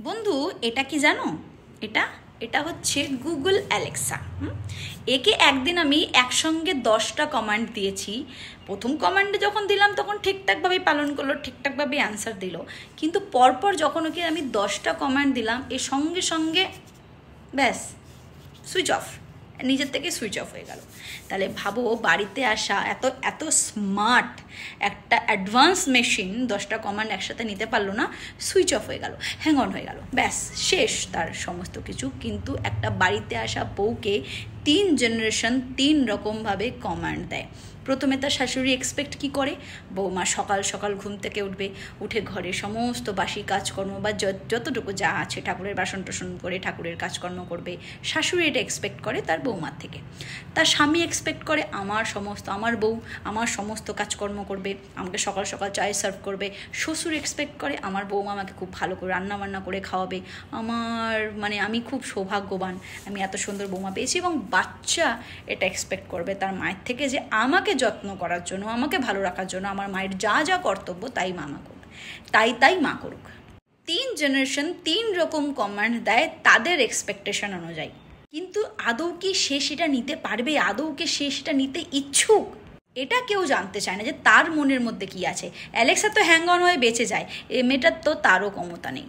বন্ধু, এটা কি জানো? এটা এটা হচ্ছে গুগল অ্যালেক্সা। একে একদিন আমি একসঙ্গে 10টা কমান্ড দিয়েছি। প্রথম কমান্ডে যখন দিলাম তখন ঠিকঠাকভাবেই পালন করলো, ঠিকঠাকভাবেই অ্যান্সার দিল। কিন্তু পরপর যখন ওকে আমি 10টা কমান্ড দিলাম, এর সঙ্গে সঙ্গে ব্যাস সুইচ অফ, নিজের থেকে সুইচ অফ হয়ে গেল। তাহলে ভাবো, বাড়িতে আসা এত এত স্মার্ট একটা অ্যাডভান্স মেশিন 10টা কমান্ড একসাথে নিতে পারলো না, সুইচ অফ হয়ে গেল, হ্যাং অন হয়ে গেল, ব্যাস শেষ তার সমস্ত কিছু। কিন্তু একটা বাড়িতে আসা বউকে 3 জেনারেশন 3 রকমভাবে কমান্ড দেয়। প্রথমে তার শাশুড়ি এক্সপেক্ট কি করে, বৌমা সকাল সকাল ঘুম থেকে উঠবে, উঠে ঘরে সমস্ত বাসি কাজকর্ম বা যতটুকু যা আছে ঠাকুরের বাসন টাসন করে ঠাকুরের কাজকর্ম করবে। শাশুড়ি এটা এক্সপেক্ট করে তার বৌমার থেকে। তার স্বামী এক্সপেক্ট করে আমার বউ আমার সমস্ত কাজকর্ম করবে, আমাকে সকাল সকাল চায় সার্ভ করবে। শ্বশুর এক্সপেক্ট করে আমার বৌমা আমাকে খুব ভালো করে রান্নাবান্না করে খাওয়াবে। আমি খুব সৌভাগ্যবান, আমি এত সুন্দর বৌমা পেয়েছি। এবং বাচ্চা এটা এক্সপেক্ট করবে তার মায়ের থেকে যে আমাকে যত্ন করার জন্য, আমাকে ভালো রাখার জন্য আমার মায়ের যা যা কর্তব্য তাই মামা করুক, তাই মা করুক। 3 জেনারেশন 3 রকম কমান্ড দেয় তাদের এক্সপেকটেশন অনুযায়ী। কিন্তু আদৌ কি সে সেটা নিতে পারবে? আদৌ কি সে সেটা নিতে ইচ্ছুক? এটা কেউ জানতে চায় না যে তার মনের মধ্যে কি আছে। অ্যালেক্সা তো হ্যাং অন হয়ে বেঁচে যায়, এ মেয়েটার তো তারও ক্ষমতা নেই।